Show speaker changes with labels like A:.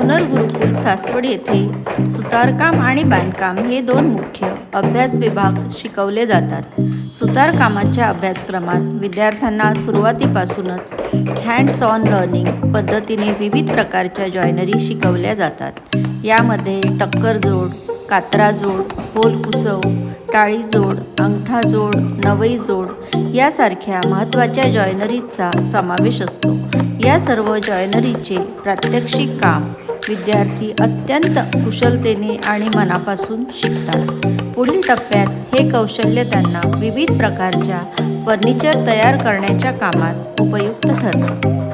A: सोनर गुरुकुल सासवड येथे सुतारकाम आणि बांधकाम हे दोन मुख्य अभ्यास विभाग शिकवले जातात. सुतारकामाच्या अभ्यासक्रमात विद्यार्थ्यांना सुरुवातीपासूनच हँड्स ऑन लर्निंग पद्धतीने विविध प्रकारच्या जॉयनरी शिकवल्या जातात. यामध्ये टक्कर जोड, कात्रा जोड, होल कुसव, टाळी जोड, अंगठा जोड, नवई जोड यासारख्या महत्त्वाच्या जॉयनरीचा समावेश असतो. या सर्व जॉयनरीचे प्रात्यक्षिक काम विद्यार्थी अत्यंत कुशलतेने आणि मनापासून शिकतात. पुढील टप्प्यात हे कौशल्य त्यांना विविध प्रकारच्या फर्निचर तयार करण्याच्या कामात उपयुक्त ठरते.